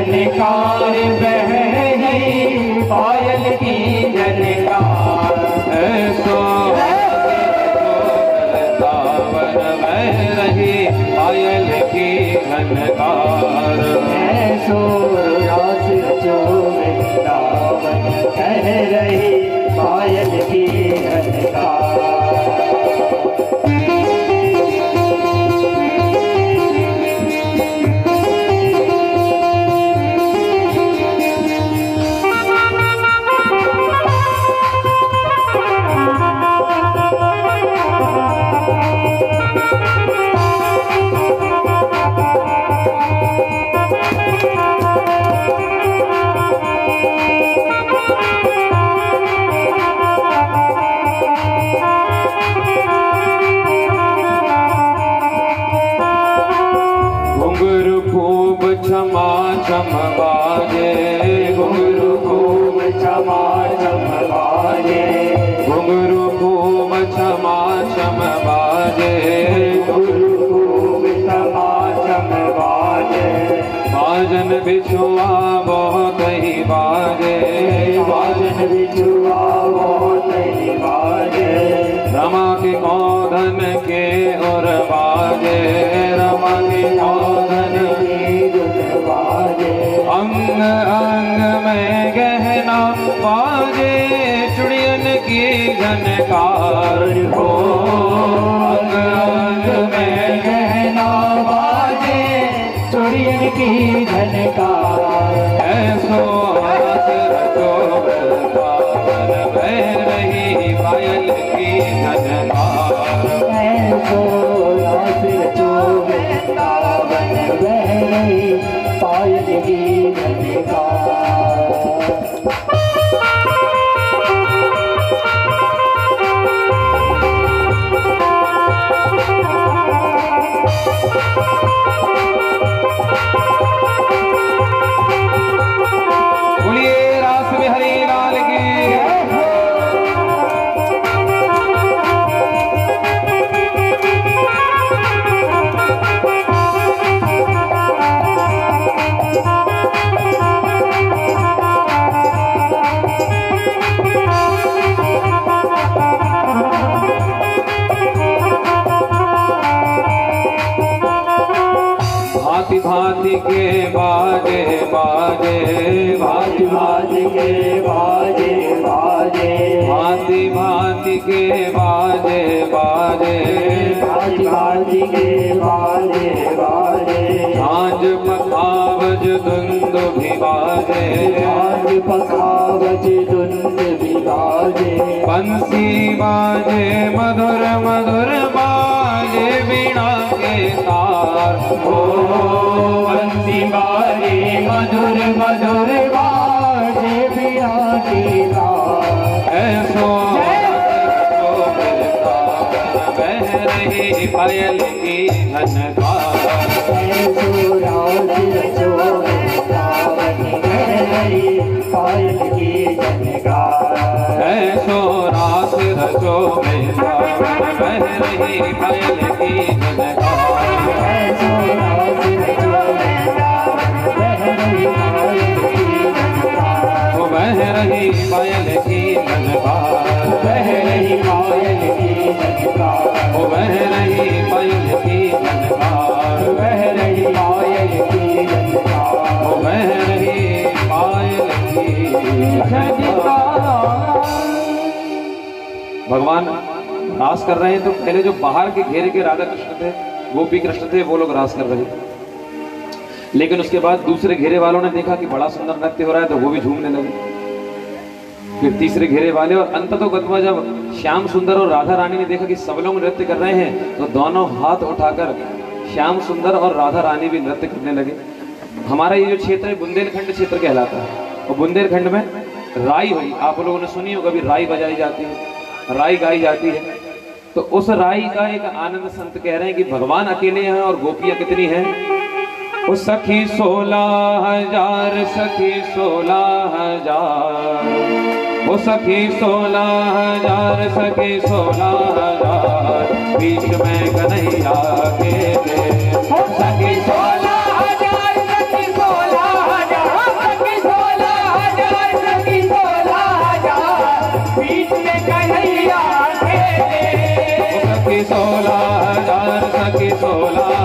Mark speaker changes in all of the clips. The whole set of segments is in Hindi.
Speaker 1: झनकार बह रही पायल की झनकार।
Speaker 2: ऐसो सावन बह रही पायल की झनकार।
Speaker 1: ऐसो रास जो वृंदावन कह रही पायल की झनकार।
Speaker 2: क्षमा छम बाजे घुंघरू
Speaker 1: खूब क्षमा छम बाजे।
Speaker 2: घुंघरू खूब क्षमा छम बाजे।
Speaker 1: घुंघरू खूब क्षमा छम बाजे।
Speaker 2: बाजन बिछुआ बहुत ही बाजे।
Speaker 1: बाजन बिछुआ बहुत ही बाजे।
Speaker 2: रमा के कौधन के और बाजे। रमा के कौधन अंग अंग में गहना बाजे चुड़ियन की झनकार हो। अंग अंग में
Speaker 1: गहना बाजे चुड़ियन की झनकार।
Speaker 2: ऐसो हाथ रचो वृंदावन बह रही पायल की झनकार।
Speaker 1: ऐसो रास रचो वृंदावन बह रही पायल की झनकार।
Speaker 2: बोलिए रास बिहारी लाल की। भांति भांति के बाजे बाजे।
Speaker 1: भांति भांति के बाजे बाजे।
Speaker 2: भांति भांति के बाजे बाजे।
Speaker 1: भांति भांति के बाजे बाजे।
Speaker 2: झांझ पखावज धुंध भी बाजे।
Speaker 1: झांझ पखावज धुंध भी बाजे।
Speaker 2: बंसी बाजे मधुर मधुर बाजे बीणा के तार हो।
Speaker 1: बंसी बाजे मधुर मधुर बाजे बीणा के तार।
Speaker 2: ऐसो बह रही पायल की झनकार।
Speaker 1: ऐसो रास रचो वृंदावन बह रही पायल की झनकार।
Speaker 2: ऐसो रास रचो वृंदावन बह रही पायल की झनकार।
Speaker 1: ऐसो रास रचो वृंदावन बह रही पायल की झनकार।
Speaker 2: वो बह रही पायल की झनकार।
Speaker 1: बह रही पायल की झनकार।
Speaker 2: वो बह रही पायल की झनकार।
Speaker 1: बह रही पायल की झनकार।
Speaker 2: वो बह रही पायल की झनकार। भगवान रास कर रहे हैं तो पहले जो बाहर के घेरे के राधा कृष्ण थे, गोपी कृष्ण थे, वो लोग रास कर रहे थे। लेकिन उसके बाद दूसरे घेरे वालों ने देखा कि बड़ा सुंदर नृत्य हो रहा है तो वो भी झूमने लगे। फिर तीसरे घेरे वाले और अंततोगत्वा जब श्याम सुंदर और राधा रानी ने देखा कि सब लोग नृत्य कर रहे हैं तो दोनों हाथ उठाकर श्याम सुंदर और राधा रानी भी नृत्य करने लगे। हमारा ये जो क्षेत्र है बुंदेलखंड क्षेत्र कहलाता है और बुंदेलखंड में राई हुई, आप लोगों ने सुनी होगा, भी राई बजाई जाती है, राई गाई जाती है। तो उस राई का एक आनंद संत कह रहे हैं कि भगवान अकेले हैं और गोपियां कितनी हैं। ओ सखी 16,000 सखी 16,000। ओ सखी 16,000 सखी 16,000। बीच में कन्हैया के दे सखी 16,000 सखी 16,000।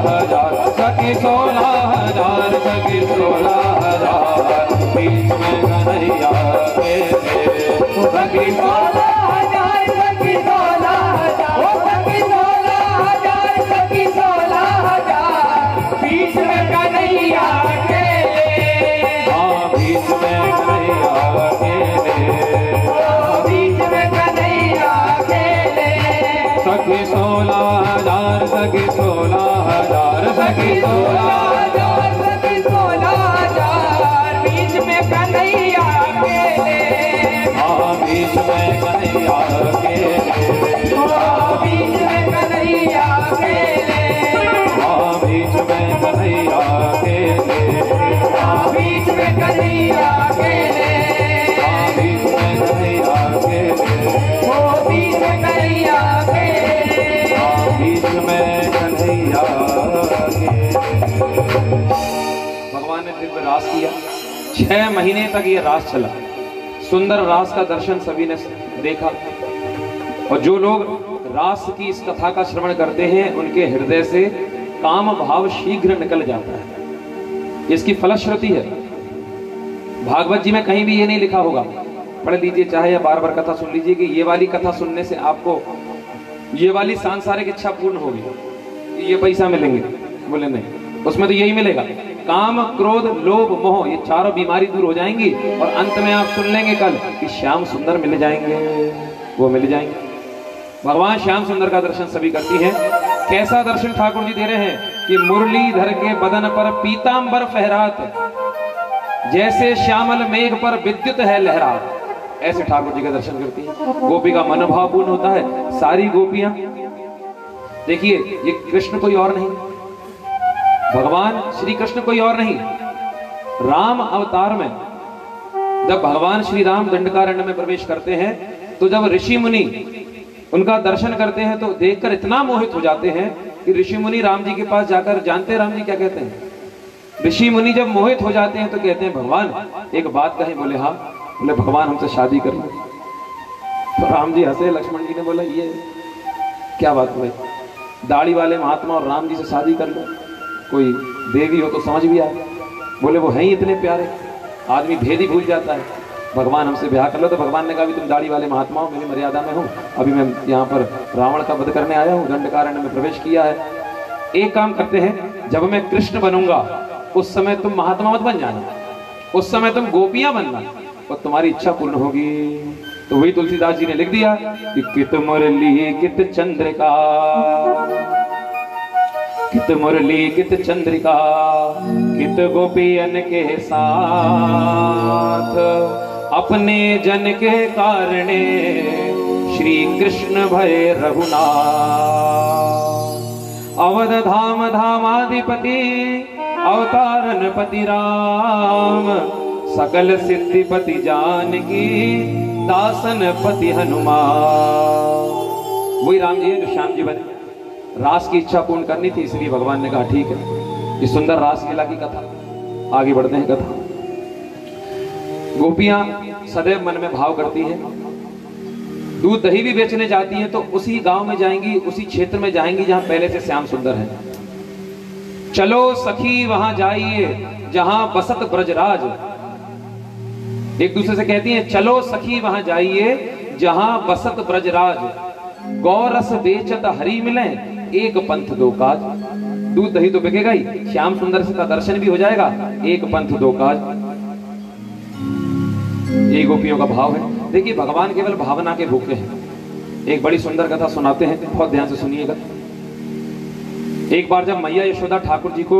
Speaker 2: 16,000 सखी 16,000 सखी 16,000 बीच में कन्हैया खेले सखी
Speaker 1: 16,000 सखी 16,000 ओ सखी 16,000 सखी 16,000 बीच में कन्हैया खेले
Speaker 2: हाँ बीच में कन्हैया खेले
Speaker 1: बीच में कन्हैया खेले
Speaker 2: सखी 16,000 सखी 16,000 सखी 16,000
Speaker 1: सखी 16,000 बीच में कन्हैया खेले
Speaker 2: हाँ बीच में कन्हैया खेले
Speaker 1: बीच में कन्हैया खेले
Speaker 2: हाँ बीच में कन्हैया खेले
Speaker 1: बीच में कन्हैया खेले
Speaker 2: हाँ बीच में कन्हैया खेले
Speaker 1: बीच में कन्हैया खेले
Speaker 2: हाँ बीच में कन्हैया खेले। भगवान ने दिव्य रास किया, 6 महीने तक ये रास चला। सुंदर रास का दर्शन सभी ने देखा और जो लोग रास की इस कथा का श्रवण करते हैं उनके हृदय से काम भाव शीघ्र निकल जाता है। इसकी फलश्रुति है। भागवत जी में कहीं भी ये नहीं लिखा होगा, पढ़ लीजिए चाहे या बार बार कथा सुन लीजिए कि ये वाली कथा सुनने से आपको ये वाली सांसारिक इच्छा पूर्ण होगी, ये पैसा मिलेंगे, बोले नहीं, उसमें तो यही मिलेगा, काम क्रोध लोभ मोह ये चारों बीमारी दूर हो जाएंगी और अंत में आप सुन लेंगे कल कि श्याम सुंदर मिल जाएंगे, वो मिल जाएंगे। भगवान श्याम सुंदर का दर्शन सभी करती हैं। कैसा दर्शन ठाकुर जी दे रहे हैं कि मुरलीधर के बदन पर पीतांबर फहरात, जैसे श्यामल मेघ पर विद्युत है लहरात, ऐसे ठाकुर जी का दर्शन करती है। गोपी का मनोभाव पूर्ण होता है। सारी गोपियां देखिए, ये कृष्ण कोई और नहीं, भगवान श्री कृष्ण कोई और नहीं। राम अवतार में जब भगवान श्री राम दंडकारण्य में प्रवेश करते हैं तो जब ऋषि मुनि उनका दर्शन करते हैं तो देखकर इतना मोहित हो जाते हैं कि ऋषि मुनि राम जी के पास जाकर, जानते हैं राम जी क्या कहते हैं? ऋषि मुनि जब मोहित हो जाते हैं तो कहते हैं भगवान एक बात कहें। बोले हाँ। बोले भगवान हमसे शादी कर लो। तो राम जी हंसे, लक्ष्मण जी ने बोला ये क्या बात हुई, दाढ़ी वाले महात्मा और राम जी से शादी कर लो, कोई देवी हो तो समझ भी आए। बोले वो हैं ही इतने प्यारे, आदमी भेद ही भूल जाता है, भगवान हमसे ब्याह कर लो। तो भगवान ने कहा भी तुम दाढ़ी वाले महात्मा हो, मेरी मर्यादा में हो, अभी मैं यहाँ पर रावण का वध करने आया हूँ, दंडकारण्य में प्रवेश किया है। एक काम करते हैं, जब मैं कृष्ण बनूंगा उस समय तुम महात्मा मत बन जाना, उस समय तुम गोपियां बनना और तुम्हारी इच्छा पूर्ण होगी। तो वही तुलसीदास जी ने लिख दिया कि कित मुरली कित चंद्रिका, कित मुरली कित चंद्रिका, कित गोपियन के साथ, अपने जन के कारणे श्री कृष्ण भय रघुनाथ। अवध धाम धामाधिपति अवतारन पति राम, सकल सिद्धिपति जानकी दासन पति हनुमान। वही राम जी है जो श्याम जी बने। रास की इच्छा पूर्ण करनी थी, इसलिए भगवान ने कहा ठीक है, ये सुंदर रास लीला की कथा। आगे बढ़ते हैं कथा। गोपियां सदैव मन में भाव करती हैं, दूध दही भी बेचने जाती हैं तो उसी गांव में जाएंगी, उसी क्षेत्र में जाएंगी जहां पहले से श्याम सुंदर है। चलो सखी वहां जाइए जहां बसत ब्रजराज, एक दूसरे से कहती हैं चलो सखी वहां जाइए जहां बसत ब्रजराज, गौरस बेचत हरि मिले एक पंथ दो काज। दूध दही तो बिकेगा ही, श्याम सुंदर का दर्शन भी हो जाएगा, एक पंथ दो काज। ये गोपियों का भाव है। देखिए भगवान केवल भावना के भूखे हैं। एक बड़ी सुंदर कथा सुनाते हैं, बहुत ध्यान से सुनिएगा। एक बार जब मैया यशोदा ठाकुर जी को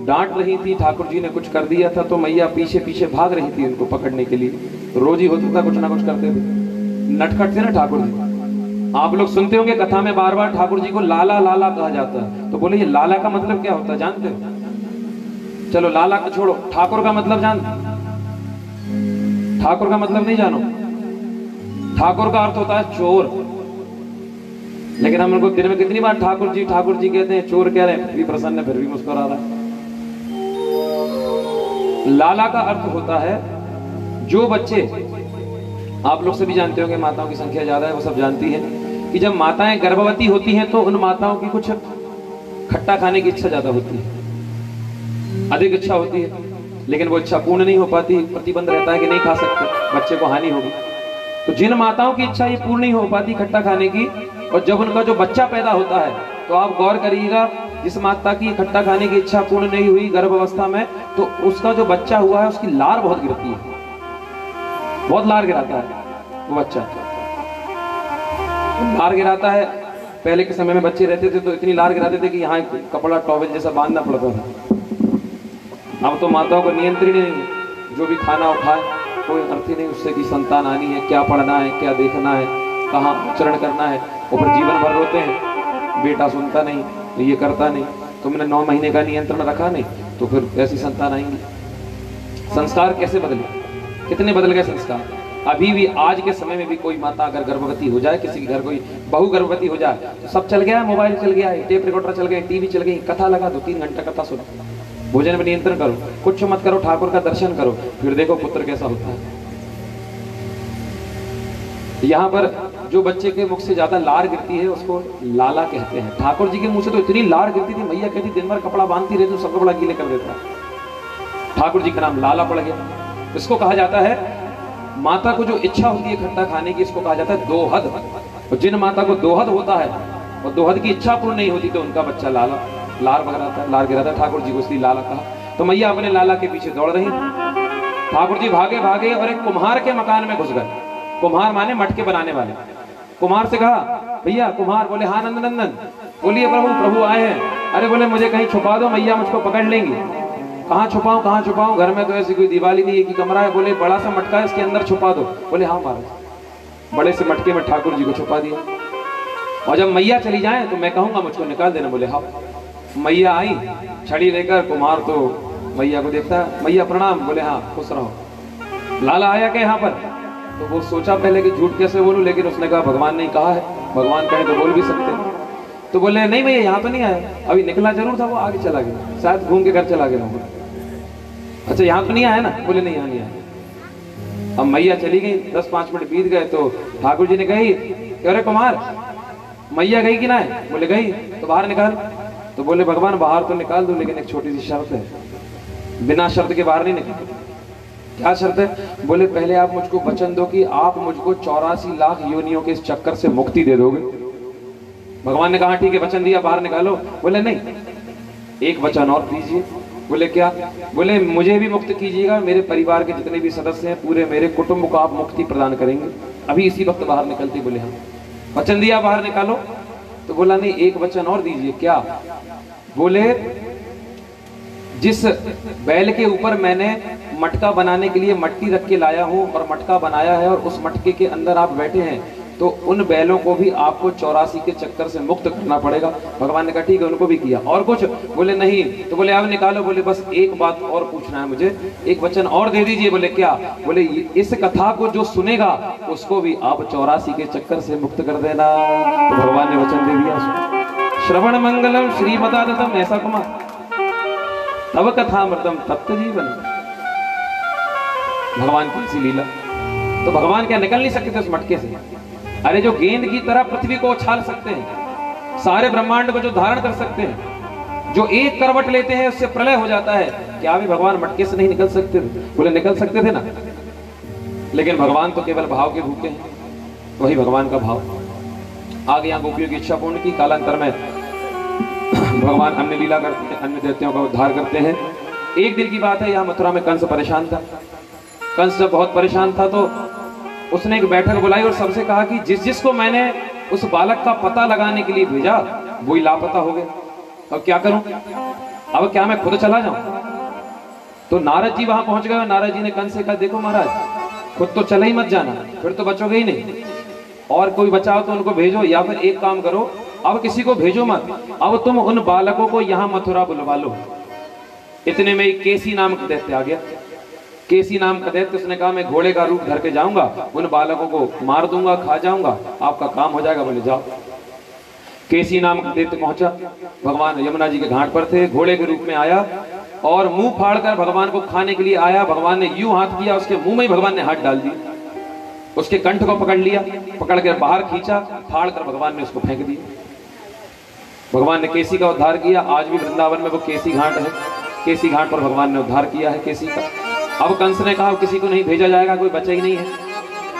Speaker 2: डांट रही थी, ठाकुर जी ने कुछ कर दिया था तो मैया पीछे पीछे भाग रही थी उनको पकड़ने के लिए। रोज ही होता था, कुछ ना कुछ करते थे, नटखट थे ना ठाकुर जी। आप लोग सुनते होंगे कथा में बार बार ठाकुर जी को लाला लाला कहा जाता है। तो बोले ये लाला का मतलब क्या होता है जानते हो? चलो लाला को छोड़ो, ठाकुर का मतलब जानते? ठाकुर का मतलब नहीं जानो? ठाकुर का अर्थ होता है चोर। लेकिन हम उनको दिन में कितनी बार ठाकुर जी कहते हैं, चोर कह रहे हैं, फिर भी प्रसन्न है, फिर भी मुस्कुरा रहा है। लाला का अर्थ होता है जो बच्चे, आप लोग सभी जानते होंगे, माताओं की संख्या ज्यादा है वो सब जानती हैं कि जब माताएं गर्भवती होती हैं तो उन माताओं की कुछ खट्टा खाने की इच्छा ज्यादा होती है, अधिक इच्छा होती है, लेकिन वो इच्छा पूर्ण नहीं हो पाती, प्रतिबंध रहता है कि नहीं खा सकते, बच्चे को हानि होगी। तो जिन माताओं की इच्छा ये पूर्ण नहीं हो पाती खट्टा खाने की, और जब उनका जो बच्चा पैदा होता है तो आप गौर करिएगा, जिस माता की खट्टा खाने की इच्छा पूर्ण नहीं हुई गर्भ अवस्था में, तो उसका जो बच्चा हुआ है उसकी लार बहुत गिरती है, बहुत लार गिराता है वो बच्चा। लार गिराता है, पहले के समय में बच्चे रहते थे तो इतनी लार गिराते थे कि यहाँ कपड़ा टॉवेल जैसा बांधना पड़ता था। अब तो माताओं को नियंत्रण नहीं है, जो भी खाना उठाए कोई अर्थ ही नहीं उससे कि संतान आनी है, क्या पढ़ना है, क्या देखना है, कहाँ उच्चारण करना है, ऊपर जीवन भर रोते हैं, बेटा सुनता नहीं, तो ये करता नहीं, तुमने 9 महीने का नियंत्रण रखा नहीं, तो फिर ऐसी संतान आएंगी। संस्कार कैसे बदले, कितने बदल गए संस्कार। अभी भी आज के समय में भी कोई माता अगर गर्भवती हो जाए, किसी के घर कोई बहू गर्भवती हो जाए, तो सब चल गया, मोबाइल चल गया, टेप रिकॉर्डर चल गए, टीवी चल गई, कथा लगा दो 3 घंटा कथा सुनो, भोजन में नियंत्रण करो, कुछ मत करो, ठाकुर का दर्शन करो, फिर देखो पुत्र कैसा होता है। यहाँ पर जो बच्चे के मुख से ज्यादा लार गिरती है उसको लाला कहते हैं। ठाकुर जी के मुंह से तो इतनी लार गिरती थी, मैया कहती दिन भर कपड़ा बांधती रहती तो सब कपड़ा गीले कर देता। ठाकुर जी का नाम लाला पड़ गया। इसको कहा जाता है, माता को जो इच्छा होती है खट्टा खाने की, इसको कहा जाता है दोहद। और जिन माता को दोहद होता है और दोहद की इच्छा पूर्ण नहीं होती तो उनका बच्चा लाला लार बगराता है, लार गिराता है। ठाकुर जी को इसलिए लाला कहा। तो मैया अपने लाला के पीछे दौड़ रही। ठाकुर जी भागे भागे और एक कुम्हार के मकान में घुस गए। कुम्हार माने मटके बनाने वाले। कुम्हार से कहा, भैया। कुम्हार बोले, हाँ नंदनंदन। बोलिए प्रभु, प्रभु आए हैं। अरे बोले, मुझे कहीं छुपा दो, मैया मुझको पकड़ लेंगी। कहाँ छुपाऊं, कहाँ छुपाऊं, घर में तो ऐसी कोई दीवाली नहीं है कि कमरा है। बोले, बड़ा सा मटका है, इसके अंदर छुपा दो। बोले, हाँ महाराज। बड़े से मटके में ठाकुर जी को छुपा दिया। और जब मैया चली जाए तो मैं कहूंगा मुझको निकाल देना। बोले, हाँ। मैया आई छड़ी लेकर। कुम्हार तो मैया को देखता है, मैया प्रणाम। बोले, हाँ खुश रहो। लाला आया क्या यहाँ पर? तो वो सोचा पहले कि झूठ कैसे बोलूं, लेकिन उसने कहा भगवान ने कहा है, भगवान कहे तो बोल भी सकते। तो बोले, नहीं भैया यहाँ तो नहीं आया, अभी निकला जरूर था, वो आगे चला गया, शायद घूम के घर चला गया होगा। अच्छा यहाँ तो नहीं आया ना? बोले, नहीं यहाँ नहीं आया। अब मैया चली गई, 10-5 मिनट बीत गए तो ठाकुर जी ने कही, अरे कुमार, मैया गई कि ना है? बोले, गई। तो बाहर निकाल। तो बोले, भगवान बाहर तो निकाल दो, लेकिन एक छोटी सी शर्त है, बिना शर्त के बाहर नहीं निकल। क्या शर्त है? बोले, पहले आप मुझको वचन दो कि आप मुझको 84 लाख योनियों के इस चक्कर से मुक्ति दे दोगे। भगवान ने कहा, ठीक है, वचन दिया, बाहर निकालो। बोले, नहीं, एक वचन और दीजिए। बोले, क्या? बोले, मुझे भी मुक्त कीजिएगा, मेरे परिवार के जितने भी सदस्य हैं, पूरे मेरे कुटुंब को आप मुक्ति प्रदान करेंगे, अभी इसी वक्त बाहर निकलती। बोले, हाँ। वचन दिया, बाहर निकालो। तो बोला, नहीं, एक वचन और दीजिए। क्या? बोले, जिस बैल के ऊपर मैंने मटका बनाने के लिए मट्टी रख के लाया हूं और मटका बनाया है और उस मटके के अंदर आप बैठे हैं, तो उन बैलों को भी आपको 84 के चक्कर से मुक्त करना पड़ेगा। भगवान ने कहा, ठीक है, उनको भी किया। और कुछ? बोले, नहीं। तो बोले, अब निकालो। बोले, बस एक बात और पूछना है मुझे, एक वचन और दे दीजिए। बोले, क्या? बोले, इस कथा को जो सुनेगा उसको भी आप 84 के चक्कर से मुक्त कर देना। तो भगवान ने वचन दे दिया। श्रवण मंगलम श्रीमदादतम ऐसा कुमार तब कथामृतम तप्त जीवन। भगवान की ऐसी लीला। तो भगवान क्या निकल नहीं सकते थे उस मटके से? अरे जो गेंद की तरह पृथ्वी को उछाल सकते हैं, सारे ब्रह्मांड को जो धारण कर सकते हैं, जो एक करवट लेते हैं उससे प्रलय हो जाता है, क्या भी भगवान मटके से नहीं निकल सकते थे? बोले, निकल सकते थे ना, लेकिन भगवान तो केवल भाव के भूखे हैं। वही भगवान का भाव। आगे यहाँ गोपियों की इच्छा पूर्ण की। कालांतर में भगवान अन्य लीला करते हैं, अन्य देवताओं का उद्धार करते हैं। एक दिन की बात है, यहाँ मथुरा में कंस परेशान था। कंस जब बहुत परेशान था तो उसने एक बैठक बुलाई और सबसे कहा कि जिस जिसको मैंने उस बालक का पता लगाने के लिए भेजा वो ही लापता हो गया। अब क्या करूं? अब क्या मैं खुद चला जाऊं? तो नारद जी वहां पहुंच गए। नारद जी ने कंस से कहा, देखो महाराज, खुद तो चले ही मत जाना, फिर तो बचोगे ही नहीं, और कोई बचाओ तो उनको भेजो, या फिर एक काम करो, अब किसी को भेजो मत, अब तुम उन बालकों को यहाँ मथुरा बुलवा लो। इतने में केसी नाम का दैत्य आ गया। केसी नाम का दैत्य, उसने कहा, मैं घोड़े का रूप धर के जाऊंगा, उन बालकों को मार दूंगा, खा जाऊंगा, आपका काम हो जाएगा। बोले, जाओ। केसी नाम का दैत्य पहुंचा। भगवान यमुना जी के घाट पर थे, घोड़े के रूप में आया और मुंह फाड़कर भगवान को खाने के लिए आया। भगवान ने यूं हाथ किया, उसके मुंह में ही भगवान ने हाथ डाल दिया, उसके कंठ को पकड़ लिया, पकड़ कर बाहर खींचा, फाड़ कर भगवान ने उसको फेंक दिया। भगवान ने केसी का उद्धार किया। आज भी वृंदावन में वो केसी घाट है, केसी घाट पर भगवान ने उद्धार किया है केसी का। अब कंस ने कहा किसी को नहीं भेजा जाएगा, कोई बचा ही नहीं है,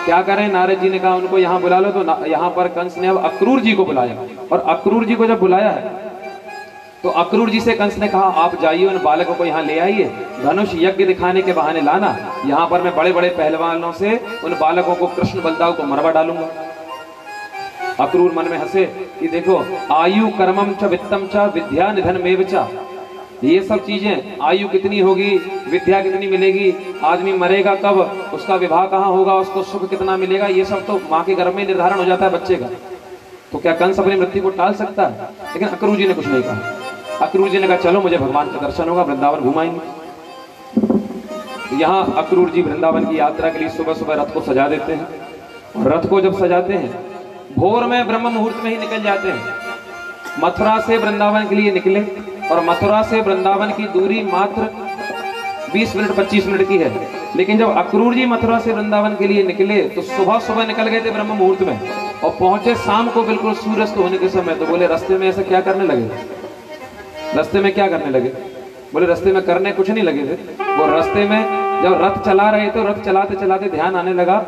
Speaker 2: क्या करें। नारद जी ने कहा उनको यहाँ बुला लो। तो यहाँ पर कंस ने अब अक्रूर जी को बुलाया, और अक्रूर जी को जब बुलाया है तो अक्रूर जी से कंस ने कहा आप जाइए, उन बालकों को यहाँ ले आइए, धनुष यज्ञ दिखाने के बहाने लाना, यहाँ पर मैं बड़े बड़े पहलवानों से उन बालकों को, कृष्ण बलदाऊ को मरवा डालूंगा। अक्रूर मन में हंसे कि देखो, आयु कर्मम च वित्तम च विद्या निधन मेव च, ये सब चीजें, आयु कितनी होगी, विद्या कितनी मिलेगी, आदमी मरेगा कब, उसका विवाह कहाँ होगा, उसको सुख कितना मिलेगा, ये सब तो माँ के गर्भ में निर्धारण हो जाता है बच्चे का। तो क्या कंस अपनी मृत्यु को टाल सकता है? लेकिन अक्रूर जी ने कुछ नहीं कहा। अक्रूर जी ने कहा चलो मुझे भगवान का दर्शन होगा, वृंदावन घुमाएंगे। यहाँ अक्रूर जी वृंदावन की यात्रा के लिए सुबह सुबह रथ को सजा देते हैं, और रथ को जब सजाते हैं भोर में ब्रह्म मुहूर्त में ही निकल जाते हैं। मथुरा से वृंदावन के लिए निकले, और मथुरा से वृंदावन की दूरी मात्र 20 मिनट 25 मिनट की है। लेकिन जब अक्रूर जी मथुरा से वृंदावन के लिए निकले तो सुबह सुबह निकल गए थे ब्रह्म मुहूर्त में, और पहुंचे शाम को बिल्कुल सूर्यास्त होने के समय। तो बोले रास्ते में ऐसा क्या करने लगे? रास्ते में क्या करने लगे? बोले रास्ते में करने कुछ नहीं लगे थे। वो रास्ते में जब रथ चला रहे थे, रथ चलाते चलाते ध्यान आने लगा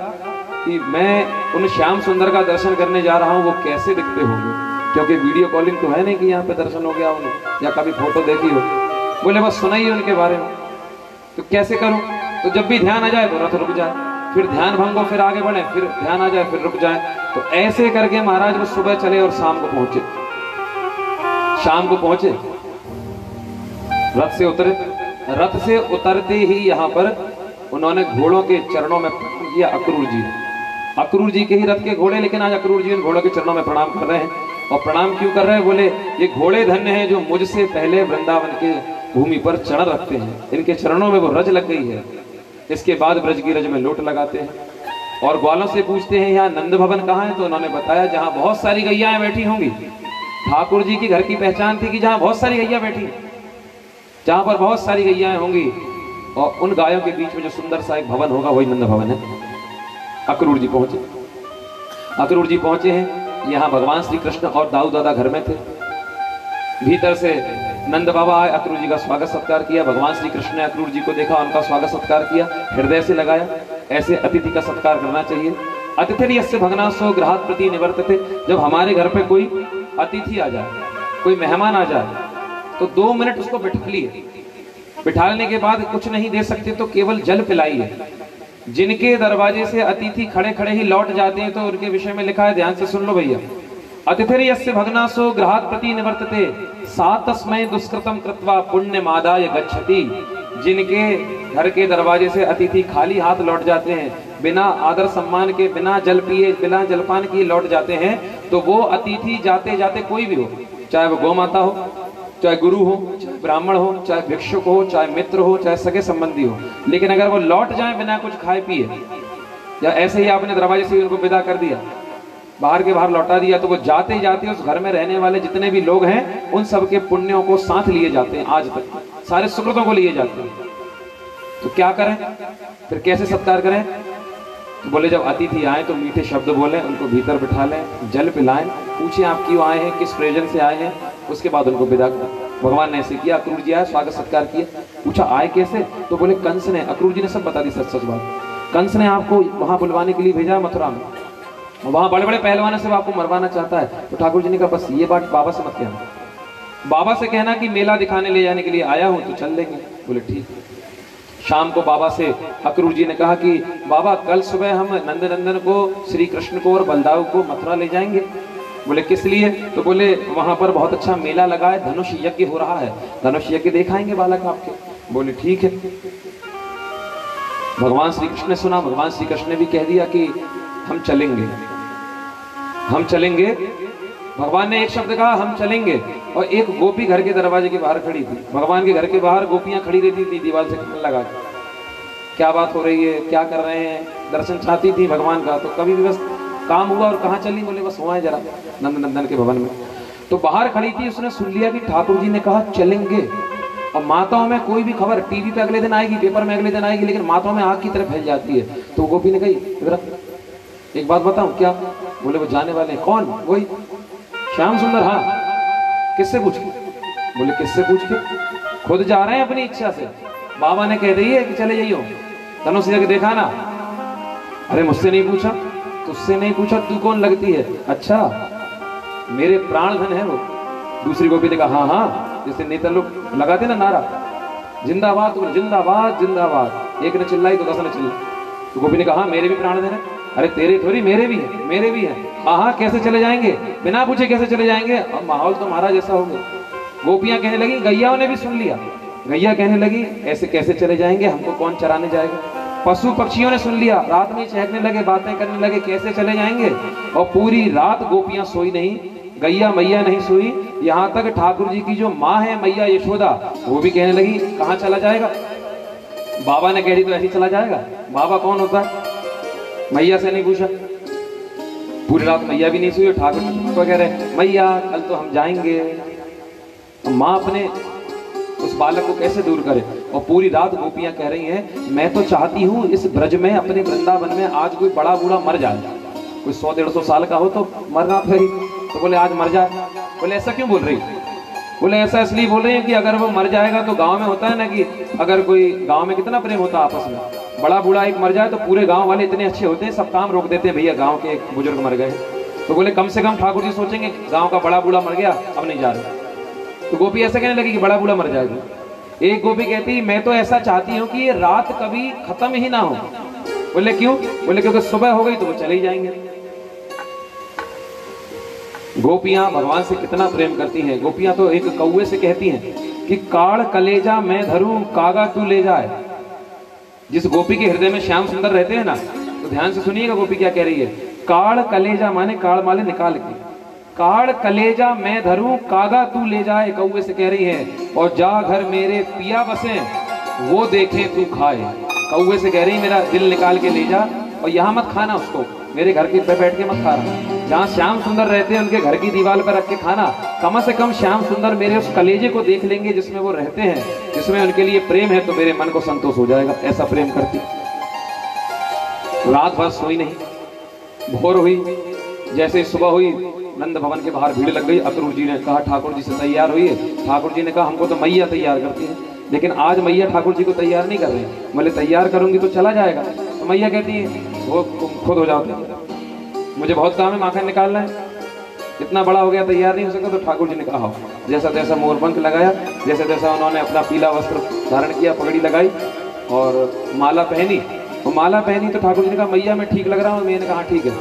Speaker 2: कि मैं उन श्याम सुंदर का दर्शन करने जा रहा हूँ, वो कैसे दिखते होंगे, क्योंकि वीडियो कॉलिंग तो है नहीं कि यहाँ पे दर्शन हो गया उन्हें, या कभी फोटो देखी हो। बोले बस सुना ही उनके बारे में, तो कैसे करूं? तो जब भी ध्यान आ जाए तो रथ रुक जाए, फिर ध्यान भंग हो फिर आगे बढ़े, फिर ध्यान आ जाए फिर रुक जाए। तो ऐसे करके महाराज वो सुबह चले और शाम को पहुंचे। शाम को पहुंचे, रथ से उतरे, रथ से उतरते ही यहाँ पर उन्होंने घोड़ों के चरणों में प्रणाम किया। अक्रूर जी, अक्रूर जी के ही रथ के घोड़े, लेकिन आज अक्रूर जी उन घोड़ों के चरणों में प्रणाम कर रहे हैं। और प्रणाम क्यों कर रहे हैं? बोले ये घोड़े धन्य हैं जो मुझसे पहले वृंदावन के भूमि पर चरण रखते हैं, इनके चरणों में वो रज लग गई है। इसके बाद ब्रज की रज में लोट लगाते हैं, और ग्वालों से पूछते हैं यहाँ नंद भवन कहाँ है? तो उन्होंने बताया जहाँ बहुत सारी गैयाएं बैठी होंगी। ठाकुर जी की घर की पहचान थी कि जहाँ बहुत सारी गैया बैठी, जहाँ पर बहुत सारी गैयाएं होंगी, और उन गायों के बीच में जो सुंदर सा एक भवन होगा वही नंद भवन है। अक्रूर जी पहुंचे, अक्रूर जी पहुंचे हैं। यहाँ भगवान श्री कृष्ण और दाऊ दादा घर में थे। भीतर से नंद बाबा आए, अक्रूर जी का स्वागत सत्कार किया। भगवान श्री कृष्ण ने अक्रूर जी को देखा, उनका स्वागत सत्कार किया, हृदय से लगाया। ऐसे अतिथि का सत्कार करना चाहिए। अतिथि यस्य भग्नासो गृहात् प्रति निवर्तते। जब हमारे घर पे कोई अतिथि आ जाए, कोई मेहमान आ जाए, तो 2 मिनट उसको बिठा लिए। बिठाने के बाद कुछ नहीं दे सकते तो केवल जल पिलाइए। जिनके दरवाजे से अतिथि खड़े खड़े ही लौट जाते हैं तो उनके विषय में लिखा है, ध्यान से सुन लो भैया। अतिथि यस्य भग्नासो गृहात् प्रति निवर्तते सा तस्मै दुष्कृतम कृत्वा पुण्यमादाय गच्छति। जिनके घर के दरवाजे से अतिथि खाली हाथ लौट जाते हैं, बिना आदर सम्मान के, बिना जल पिए, बिना जलपान किए लौट जाते हैं, तो वो अतिथि जाते जाते कोई भी हो, चाहे वो गौ माता हो, चाहे गुरु हो, चाहे ब्राह्मण हो, चाहे भिक्षुक हो, चाहे मित्र हो, चाहे सगे संबंधी हो, लेकिन अगर वो लौट जाए बिना कुछ खाए पिए, या ऐसे ही आपने दरवाजे से उनको विदा कर दिया, बाहर के बाहर लौटा दिया, तो वो जाते जाते उस घर में रहने वाले जितने भी लोग हैं उन सबके पुण्यों को साथ लिए जाते हैं। आज तक सारे सुकृतों को लिए जाते हैं। तो क्या करें फिर, कैसे सत्कार करें? तो बोले जब अतिथि आए तो मीठे शब्द बोले, उनको भीतर बिठा लें, जल पिलाएं, पूछें आप क्यों आए हैं, किस प्रयोजन से आए हैं, उसके बाद उनको विदा करें। भगवान ने ऐसे किया। अक्रूर जी आए, स्वागत सत्कार किए। पूछा आए कैसे? तो बोले कंस ने, अक्रूर जी ने सब बता दी सच सच बात। कंस ने आपको वहां बुलवाने के लिए भेजा मथुरा में, वहां बड़े बड़े पहलवानों से आपको मरवाना चाहता है। तो ठाकुर जी ने कहा बस ये बात बाबा से मत कहना, बाबा से कहना कि मेला दिखाने ले जाने के लिए आया हूं, तो चल लेंगे। बोले ठीक। शाम को बाबा से अक्रूर जी ने कहा कि बाबा कल सुबह हम नंद नंदन को, श्री कृष्ण को और बलदाऊ को मथुरा ले जाएंगे। बोले किस लिए? तो बोले वहां पर बहुत अच्छा मेला लगा है, धनुष यज्ञ हो रहा है, धनुष यज्ञ दिखाएंगे बालक आपके। बोले ठीक है। भगवान श्री कृष्ण ने सुना, भगवान श्री कृष्ण ने भी कह दिया कि हम चलेंगे, हम चलेंगे। भगवान ने एक शब्द कहा हम चलेंगे, और एक गोपी घर के दरवाजे के बाहर खड़ी थी। भगवान के घर के बाहर गोपियां खड़ी रहती थी दीवार से लगा के, क्या बात हो रही है, क्या कर रहे हैं, दर्शन चाहती थी भगवान का। तो कभी भी बस काम हुआ और कहाँ चली? बोले बस हुआ है जरा नंद नंदन के भवन में। तो बाहर खड़ी थी, उसने सुन लिया कि ठाकुर जी ने कहा चलेंगे। और माताओं में कोई भी खबर टीवी पे अगले दिन आएगी, पेपर में अगले दिन आएगी, लेकिन माताओं में आग की तरफ फैल जाती है। तो गोपी ने कही एक बात बताऊं क्या? बोले वो जाने वाले हैं। कौन? वही श्याम सुंदर। हाँ किससे पूछ के? बोले किससे पूछ के? खुद जा रहे हैं अपनी इच्छा से। बाबा ने कह दी है कि चले जाइयो, धनुष जगह देखा ना। अरे मुझसे नहीं पूछा, तुझसे नहीं पूछा, तू कौन लगती है? अच्छा मेरे प्राण धन है वो। दूसरी गोपी ने कहा हाँ हाँ, जैसे नेता लोग लगाते ना नारा, जिंदाबाद, तो जिंदाबाद जिंदाबाद। एक ने चिल्लाई तो 10 ने चिल्लाई। तो गोपी ने कहा मेरे भी प्राण धन है। अरे तेरे थोड़ी, मेरे भी है, मेरे भी है। हाँ हाँ, कैसे चले जाएंगे? बिना पूछे कैसे चले जाएंगे? अब माहौल तो महाराज ऐसा हो गया। गोपियां कहने लगी, गैया ने भी सुन लिया। गैया कहने लगी ऐसे कैसे चले जाएंगे, हमको कौन चराने जाएगा? पशु पक्षियों ने सुन लिया, रात में चहकने लगे, बातें करने लगे, कैसे चले जाएंगे? और पूरी रात गोपियां सोई नहीं, गैया मैया नहीं सोई। यहाँ तक ठाकुर जी की जो माँ है मैया यशोदा, वो भी कहने लगी कहाँ चला जाएगा? बाबा ने कह दी तो ऐसे चला जाएगा। बाबा कौन होता है? मैया से नहीं पूछा। पूरी रात मैया भी नहीं सोई। ठाकुर जी को कह रहे मैया कल तो हम जाएंगे। माँ अपने उस बालक को कैसे दूर करे? और पूरी रात गोपियां कह रही हैं मैं तो चाहती हूँ इस ब्रज में, अपने वृंदावन में आज कोई बड़ा बूढ़ा मर जाए, कोई 100-150 साल का हो तो मरना फिर। तो बोले आज मर जाए। बोले ऐसा क्यों बोल रही? बोले ऐसा इसलिए बोल रही है कि अगर वो मर जाएगा तो गांव में होता है ना कि अगर कोई गांव में कितना प्रेम होता है आपस में, बड़ा बूढ़ा एक मर जाए तो पूरे गांव वाले इतने अच्छे होते हैं, सब काम रोक देते हैं, भैया गांव के एक बुजुर्ग मर गए। तो बोले कम से कम ठाकुर जी सोचेंगे गांव का बड़ा बूढ़ा मर गया, अब नहीं जा रहे। तो गोपी ऐसा कहने लगी कि बड़ा बूढ़ा मर जाएगा। एक गोपी कहती मैं तो ऐसा चाहती हूँ कि ये रात कभी खत्म ही ना हो। बोले क्यों? बोले क्योंकि सुबह हो गई तो वो चले ही जाएंगे। गोपियां भगवान से कितना प्रेम करती हैं। गोपियां तो एक कौवे से कहती हैं कि काड़ कलेजा मैं धरूं, कागा तू ले जाए। जिस गोपी के हृदय में श्याम सुंदर रहते हैं ना, तो ध्यान से सुनिएगा गोपी क्या कह रही है। काड़ कलेजा माने काड़ माले निकाल के, काड़ कलेजा मैं धरूं, कागा तू ले जाए, कौवे से कह रही है। और जा घर मेरे पिया बसे, वो देखे तू खाए। कौवे से कह रही मेरा दिल निकाल के ले जा, और यहाँ मत खाना उसको, मेरे घर के पे बैठ के मत खाना। जहाँ श्याम सुंदर रहते हैं उनके घर की दीवार पर रख के खाना। कम से कम श्याम सुंदर मेरे उस कलेजे को देख लेंगे जिसमें वो रहते हैं, जिसमें उनके लिए प्रेम है, तो मेरे मन को संतोष हो जाएगा। ऐसा प्रेम करती। रात भर सोई नहीं। भोर हुई, जैसे सुबह हुई नंद भवन के बाहर भीड़ लग गई। अक्रूर जी ने कहा ठाकुर जी से तैयार हुई है। ठाकुर जी ने कहा हमको तो मैया तैयार करती है, लेकिन आज मैया ठाकुर जी को तैयार नहीं कर रही। बोले तैयार करूंगी तो चला जाएगा। तो मैया कहती है वो खुद हो जाओ, मुझे बहुत काम है, माखन निकालना है, इतना बड़ा हो गया तैयार नहीं हो सकता। तो ठाकुर जी ने कहा जैसा तैसा मोरपंख लगाया, जैसे तैसा उन्होंने अपना पीला वस्त्र धारण किया, पगड़ी लगाई और माला पहनी। और माला पहनी तो ठाकुर जी ने कहा मैया मैं ठीक लग रहा हूँ। मैंने कहा ठीक है।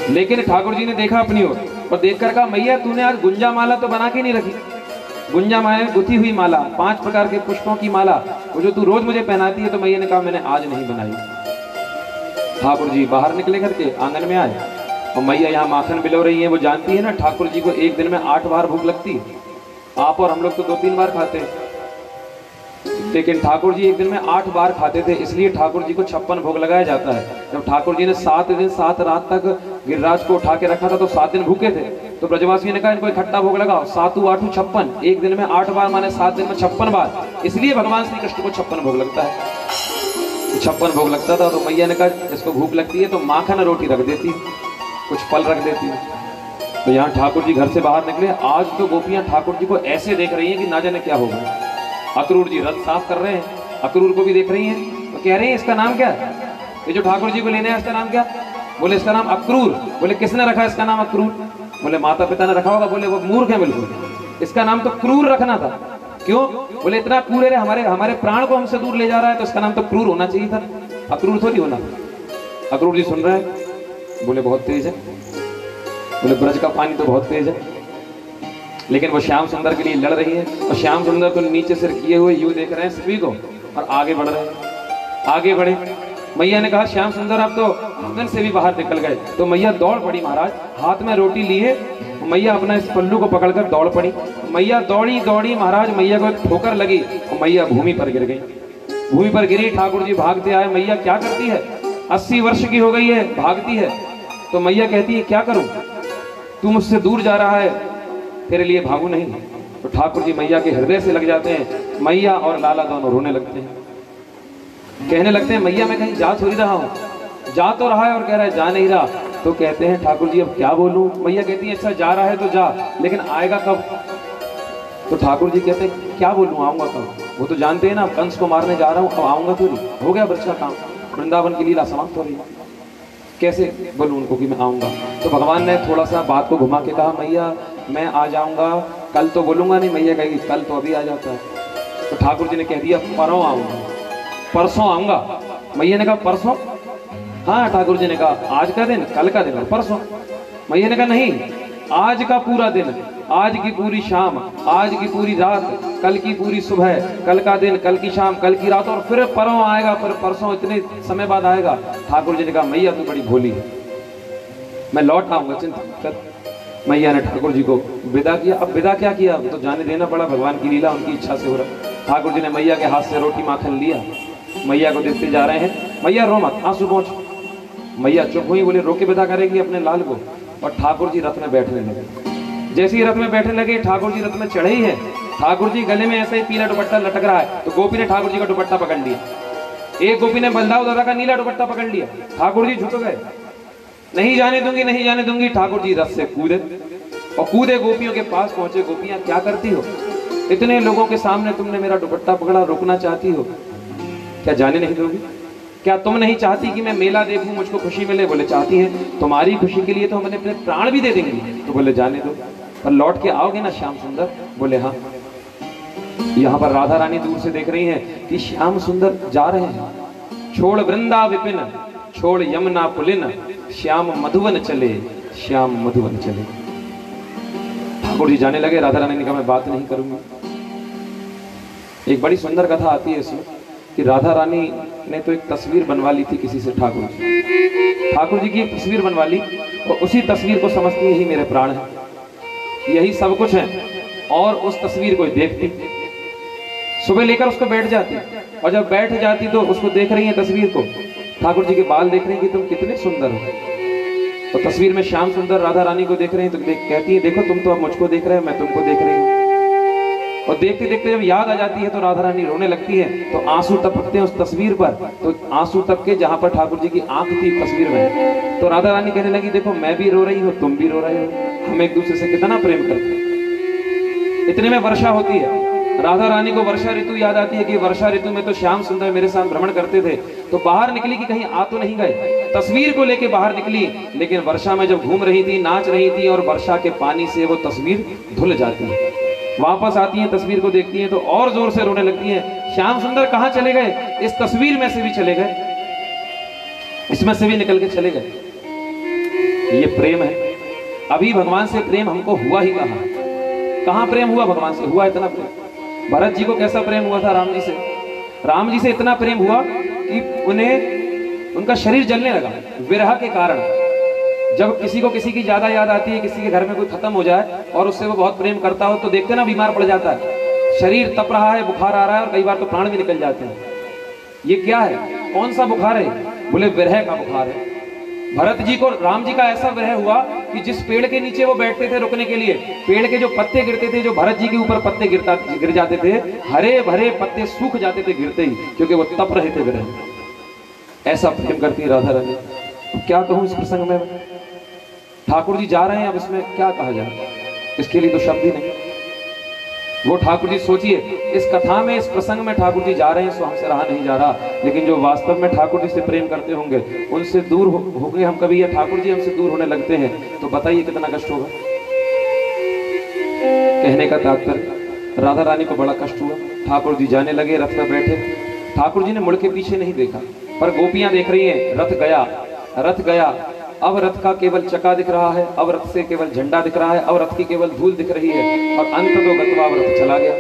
Speaker 2: लेकिन ठाकुर जी ने देखा अपनी ओर और देखकर कहा मैया तूने आज गुंजा माला तो बना के नहीं रखी। गुंजा माला गुथी हुई माला, 5 प्रकार के पुष्पों की माला, वो जो तू रोज मुझे पहनाती है। तो मैया ने कहा मैंने आज नहीं बनाई। ठाकुर जी बाहर निकले करके आंगन में आए और मैया यहाँ माखन बिलो रही है। वो जानती है ना ठाकुर जी को एक दिन में 8 बार भूख लगती है। आप और हम लोग तो 2-3 बार खाते हैं, लेकिन ठाकुर जी एक दिन में 8 बार खाते थे। इसलिए ठाकुर जी को 56 भोग लगाया जाता है। जब ठाकुर जी ने 7 दिन 7 रात तक गिरिराज को उठा के रखा था तो 7 दिन भूखे थे। तो ब्रजवासियों ने कहा इनको इकट्ठा भोग लगाओ, 7 8 56, एक दिन में 8 बार माने 7 दिन में 56 बार। इसलिए भगवान श्री कृष्ण को 56 भोग लगता है। 56 भोग लगता था। तो मैया ने कहा इसको भूख लगती है तो माखन रोटी रख देती, कुछ फल रख देती। तो यहाँ ठाकुर जी घर से बाहर निकले। आज तो गोपियां ठाकुर जी को ऐसे देख रही हैं कि ना जाने क्या होगा। अक्रूर जी रथ साफ कर रहे हैं, अक्रूर को भी देख रही हैं। तो कह रही हैं इसका नाम क्या है? ये जो ठाकुर जी को लेने हैं इसका नाम क्या? बोले इसका नाम अक्रूर। बोले किसने रखा इसका नाम अक्रूर? बोले माता पिता ने रखा होगा। बोले वो मूर्ख है बिल्कुल, इसका नाम तो क्रूर रखना था। क्यों? बोले इतना क्रूर है, हमारे प्राण को हमसे दूर ले जा रहा है, तो इसका नाम तो क्रूर होना चाहिए था, अक्रूर थोड़ी होना। अक्रूर जी सुन रहे हैं, बोले बहुत तेज है। बोले ब्रज का पानी तो बहुत तेज है। लेकिन वो श्याम सुंदर के लिए लड़ रही है और श्याम सुंदर को नीचे सिर किए हुए यूं देख रहे हैं सभी को और आगे बढ़ रहे हैं। आगे बढ़े। मैया ने कहा श्याम सुंदर आप तो आंगन से भी बाहर निकल गए। तो मैया दौड़ पड़ी महाराज, हाथ में रोटी लिए। मैया अपना इस पल्लू को पकड़कर दौड़ पड़ी। मैया दौड़ी दौड़ी महाराज, मैया को एक ठोकर लगी और मैया भूमि पर गिर गई। भूमि पर गिरी। ठाकुर जी भागते आए। मैया क्या करती है? 80 वर्ष की हो गई है, भागती है। तो मैया कहती है क्या करूं, तू मुझसे दूर जा रहा है, तेरे लिए भागू नहीं। तो ठाकुर जी मैया के हृदय से लग जाते हैं। मैया और लाला दोनों रोने लगते हैं, कहने लगते हैं मैया मैं कहीं जा थोड़ी रहा हूँ। जा तो रहा है और कह रहा है जा नहीं रहा। तो कहते हैं ठाकुर जी अब क्या बोलूं। मैया कहती है अच्छा जा रहा है तो जा, लेकिन आएगा कब? तो ठाकुर जी कहते हैं क्या बोलूं, आऊंगा कब? वो तो जानते हैं ना, कंस को मारने जा रहा हूं, अब आऊंगा तो नहीं, हो गया ब्रज का काम, वृंदावन की लीला समाप्त हो रही है, कैसे बोलूं उनको कि मैं आऊंगा? तो भगवान ने थोड़ा सा बात को घुमा के कहा मैया मैं आ जाऊंगा, कल तो बोलूंगा नहीं। मैया कहेगी कल तो अभी आ जाता है। तो ठाकुर जी ने कह दिया परसों आऊंगा, परसों आऊंगा। मैया ने कहा परसों? हाँ। ठाकुर जी ने कहा आज का दिन, कल का दिन और परसों। मैया ने कहा नहीं, आज का पूरा दिन, आज की पूरी शाम, आज की पूरी रात, कल की पूरी सुबह, कल का दिन, कल की शाम, कल की रात, और फिर परसों आएगा, फिर परसों इतने समय बाद आएगा। ठाकुर जी ने कहा मैया तू बड़ी भोली है, मैं लौट आऊंगा, चिंता कर। मैया ने ठाकुर जी को विदा किया। अब विदा क्या किया, अब तो जाने देना पड़ा, भगवान की लीला उनकी इच्छा से हो रहा। ठाकुर जी ने मैया के हाथ से रोटी माखन लिया, मैया को देखते जा रहे हैं, मैया रो मत, आंसू पहुंच। मैया चुप हुई, बोले रोके विदा करेगी अपने लाल को। और ठाकुर जी रथ में बैठने लगे। जैसे ही रथ में बैठने लगे, ठाकुर जी रथ में चढ़े ही है, ठाकुर जी गले में ऐसे ही पीला दुपट्टा लटक रहा है, तो गोपी ने ठाकुर जी का दुपट्टा पकड़ लिया। एक गोपी ने बलदाऊ दादा का नीला दुपट्टा पकड़ लिया। ठाकुर जी झुक गए, नहीं जाने दूंगी, नहीं जाने दूंगी। ठाकुर जी रथ से कूदे और कूदे गोपियों के पास पहुंचे। गोपियां क्या करती हो, इतने लोगों के सामने तुमने मेरा दुपट्टा पकड़ा, रोकना चाहती हो, क्या जाने नहीं दोगी? क्या तुम नहीं चाहती कि मैं मेला देखूं, मुझको खुशी मिले? बोले चाहती है, तुम्हारी खुशी के लिए तो हम अपने प्राण भी दे देंगे। तो बोले जाने दो, पर लौट के आओगे ना श्याम सुंदर? बोले हाँ। यहाँ पर राधा रानी दूर से देख रही हैं कि श्याम सुंदर जा रहे हैं। छोड़ वृंदा विपिन, छोड़ यमुना पुलिन, श्याम मधुवन चले, श्याम मधुवन चले। ठाकुर जी जाने लगे। राधा रानी ने कहा मैं बात नहीं करूंगी। एक बड़ी सुंदर कथा आती है इसमें कि राधा रानी ने तो एक तस्वीर बनवा ली थी किसी से, ठाकुर जी की एक तस्वीर बनवा ली, और उसी तस्वीर को समझती यही मेरे प्राण है, यही सब कुछ है, और उस तस्वीर को देखती, सुबह लेकर उसको बैठ जाती, और जब बैठ जाती तो उसको देख रही है तस्वीर को, ठाकुर जी के बाल देख रही है कि तुम कितने सुंदर हो। तो तस्वीर में श्याम सुंदर राधा रानी को देख रहे हैं, तो कहती है देखो तुम तो अब मुझको देख रहे हो, मैं तुमको देख रही हूँ। और देखते देखते जब याद आ जाती है तो राधा रानी रोने लगती है, तो आंसू टपकते हैं उस तस्वीर पर, तो आंसू टपके जहां पर ठाकुर जी की आंख थी तस्वीर में। तो राधा रानी कहने लगी देखो मैं भी रो रही हूँ, तुम भी रो रहे हो, हम एक दूसरे से कितना प्रेम करते हैं। इतने में वर्षा होती है। राधा रानी को वर्षा ऋतु याद आती है कि वर्षा ऋतु में तो श्याम सुंदर मेरे साथ भ्रमण करते थे। तो बाहर निकली कि कहीं आ तो नहीं गए, तस्वीर को लेके बाहर निकली, लेकिन वर्षा में जब घूम रही थी, नाच रही थी, और वर्षा के पानी से वो तस्वीर धुल जाती है। वापस आती है, तस्वीर को देखती हैं तो और जोर से रोने लगती हैं। श्याम सुंदर कहाँ चले गए? इस तस्वीर में से भी चले गए, इसमें से भी निकल के चले गए। ये प्रेम है। अभी भगवान से प्रेम हमको हुआ ही कहाँ प्रेम हुआ भगवान से? हुआ इतना प्रेम। भरत जी को कैसा प्रेम हुआ था राम जी से? राम जी से इतना प्रेम हुआ कि उन्हें उनका शरीर जलने लगा विरह के कारण। जब किसी को किसी की ज्यादा याद आती है, किसी के घर में कोई खत्म हो जाए और उससे वो बहुत प्रेम करता हो, तो देखते ना बीमार पड़ जाता है, शरीर तप रहा है, बुखार आ रहा है, और कई बार तो प्राण भी निकल जाते हैं। ये क्या है? कौन सा बुखार है? बोले विरह का बुखार है। भरत जी को राम जी का ऐसा विरह हुआ कि जिस पेड़ के नीचे वो बैठते थे रुकने के लिए, पेड़ के जो पत्ते गिरते थे, जो भरत जी के ऊपर पत्ते गिर जाते थे, हरे भरे पत्ते सूख जाते थे गिरते ही, क्योंकि वो तप रहे थे विरह। ऐसा प्रेम करती राधा रानी। क्या कहूं इस प्रसंग में? ठाकुर जी जा रहे हैं, अब इसमें क्या कहा जाए, इसके लिए तो शब्द ही नहीं। वो ठाकुर जी सोचिए, इस कथा में, इस प्रसंग में ठाकुर जी जा रहे हैं, सो हमसे रहा नहीं जा रहा, लेकिन जो वास्तव में ठाकुर जी से प्रेम करते होंगे, उनसे दूर हो गए हम कभी, या ठाकुर जी हमसे दूर होने लगते हैं, तो बताइए कितना कष्ट होगा। कहने का तात्पर्य, राधा रानी को बड़ा कष्ट हुआ। ठाकुर जी जाने लगे, रथ में बैठे। ठाकुर जी ने मुड़ के पीछे नहीं देखा, पर गोपियां देख रही हैं, रथ गया, रथ गया। अब रथ का केवल चक्का दिख रहा है, अब रथ से केवल झंडा दिख रहा है, अब रथ की केवल धूल दिख रही है, और अंत तो गत्वा रथ चला गया।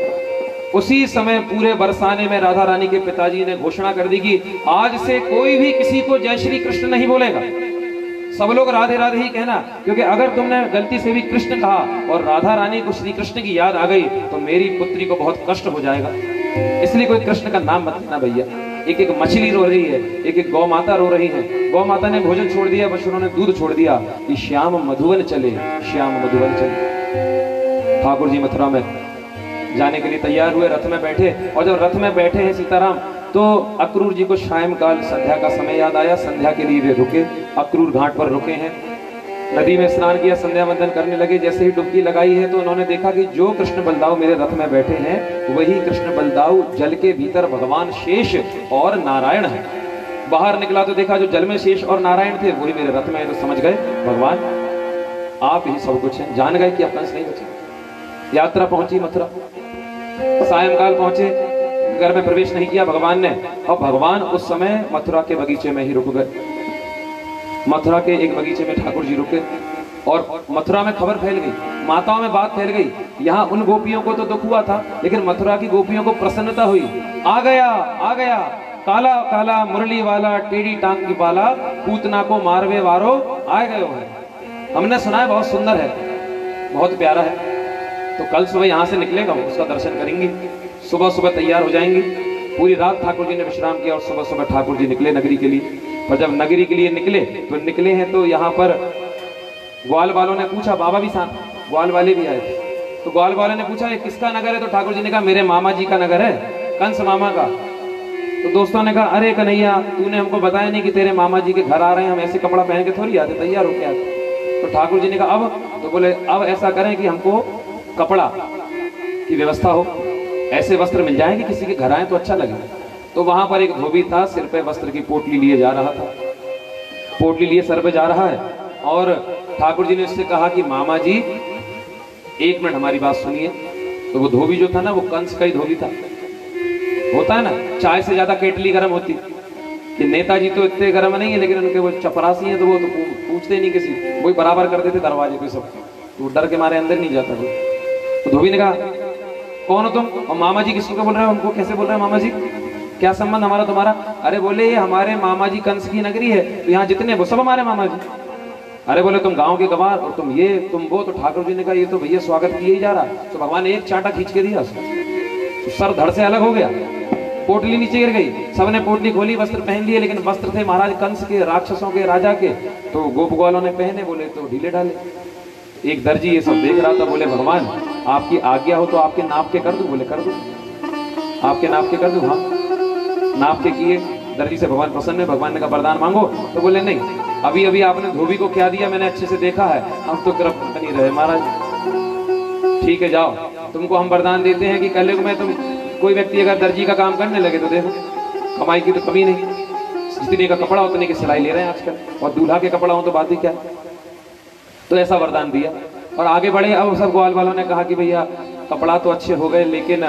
Speaker 2: उसी समय पूरे बरसाने में राधा रानी के पिताजी ने घोषणा कर दी कि आज से कोई भी किसी को जय श्री कृष्ण नहीं बोलेगा, सब लोग राधे राधे ही कहना, क्योंकि अगर तुमने गलती से भी कृष्ण कहा और राधा रानी को श्री कृष्ण की याद आ गई तो मेरी पुत्री को बहुत कष्ट हो जाएगा। इसलिए कोई कृष्ण का नाम मत लेना भैया। एक एक मछली रो रही है, एक एक गौ माता रो रही है। गौ माता ने भोजन छोड़ दिया, बस उन्होंने दूध छोड़ दिया कि श्याम मधुवन चले, श्याम मधुवन चले। ठाकुर जी मथुरा में जाने के लिए तैयार हुए, रथ में बैठे, और जब रथ में बैठे हैं सीताराम, तो अक्रूर जी को सायंकाल संध्या का समय याद आया। संध्या के लिए वे रुके, अक्रूर घाट पर रुके हैं। नदी में स्नान किया, संध्या वंदन करने लगे। जैसे ही डुबकी लगाई है तो उन्होंने देखा कि जो कृष्ण बलदाऊ मेरे रथ में बैठे हैं वही कृष्ण बलदाऊ जल के भीतर भगवान शेष और नारायण है। बाहर निकला तो देखा जो जल में शेष और नारायण थे वही मेरे रथ में है। तो समझ गए भगवान आप ही सब कुछ हैं। जान गए कि अब कंस नहीं बचे। यात्रा पहुंची मथुरा, सायंकाल पहुंचे, घर में प्रवेश नहीं किया भगवान ने। और भगवान उस समय मथुरा के बगीचे में ही रुक गए। मथुरा के एक बगीचे में ठाकुर जी रुके और मथुरा में खबर फैल गई, माताओं में बात फैल गई। यहाँ उन गोपियों को तो दुख हुआ था, लेकिन मथुरा की गोपियों को प्रसन्नता हुई। आ गया काला काला मुरली वाला, टेढ़ी टांग की बाला, पूतना को मारवे वारो आ गयो है। हमने सुना है बहुत सुंदर है, बहुत प्यारा है। तो कल सुबह यहाँ से निकलेगा, उसका दर्शन करेंगे। सुबह सुबह तैयार हो जाएंगे। पूरी रात ठाकुर जी ने विश्राम किया और सुबह सुबह ठाकुर जी निकले नगरी के लिए। पर जब नगरी के लिए निकले हैं तो यहाँ पर ग्वाल वालों ने पूछा, बाबा भी साथ, ग्वाल वाले भी आए थे। तो ग्वाल वालों ने पूछा ये किसका नगर है? तो ठाकुर जी ने कहा मेरे मामा जी का नगर है, कंस मामा का। तो दोस्तों ने कहा अरे कन्हैया तूने हमको बताया नहीं कि तेरे मामा जी के घर आ रहे हैं, हम ऐसे कपड़ा पहन के थोड़ी आते, तैयार होके आते। तो ठाकुर जी ने कहा अब? तो बोले अब ऐसा करें कि हमको कपड़ा की व्यवस्था हो, ऐसे वस्त्र मिल जाएंगे किसी के घर आए तो अच्छा लगे। तो वहां पर एक धोबी था, सिर पे वस्त्र की पोटली लिए जा रहा था, पोटली लिए सर पे जा रहा है। और ठाकुर जी ने उससे कहा कि मामा जी 1 मिनट हमारी बात सुनिए। तो वो धोबी जो था ना वो कंस का ही धोबी था। होता है ना चाय से ज्यादा केटली गर्म होती, कि नेताजी तो इतने गर्म नहीं है लेकिन उनके वो चपरासी हैं तो वो तो पूछते नहीं किसी, वही बराबर कर देते दरवाजे पे सब, तो डर के मारे अंदर नहीं जाता वो। तो धोबी ने कहा कौन हो तुम? और मामा जी किसको बोल रहे हो? हमको कैसे बोल रहे हो मामा जी? क्या संबंध हमारा तुम्हारा? अरे बोले ये हमारे मामा जी कंस की नगरी है, तो यहाँ जितने वो सब हमारे मामा जी। अरे बोले तुम गांव के गवार और तुम ये तुम वो। तो ठाकुर जी ने कहा ये तो भैया स्वागत किए ही जा रहा। तो भगवान ने एक चांटा खींच के दिया उसको, तो सर धड़ से अलग हो गया, पोटली नीचे गिर गई। सबने पोटली खोली, वस्त्र पहन लिए, लेकिन वस्त्र थे महाराज कंस के, राक्षसों के, राजा के। तो गोप ग्वालों ने पहने, बोले तो ढीले ढाले। एक दर्जी ये सब देख रहा था, बोले भगवान आपकी आज्ञा हो तो आपके नाप के कर दूं? बोले कर दो, आपके नाप के कर दूं। हाँ नाप के किए। दर्जी से भगवान प्रसन्न है। भगवान ने कहा वरदान मांगो। तो बोले नहीं, अभी अभी आपने धोबी को क्या दिया मैंने अच्छे से देखा है, हम तो कृप नहीं रहे महाराज। ठीक है जाओ, तुमको हम वरदान देते हैं कि कल में तुम कोई व्यक्ति अगर दर्जी का काम करने लगे तो देखो कमाई की तो कमी नहीं, जितने का कपड़ा उतने की सिलाई ले रहे हैं आजकल, और दूल्हा के कपड़ा हो तो बात ही क्या। तो ऐसा वरदान दिया और आगे बढ़े। अब सब ग्वाल वालों ने कहा कि भैया कपड़ा तो अच्छे हो गए, लेकिन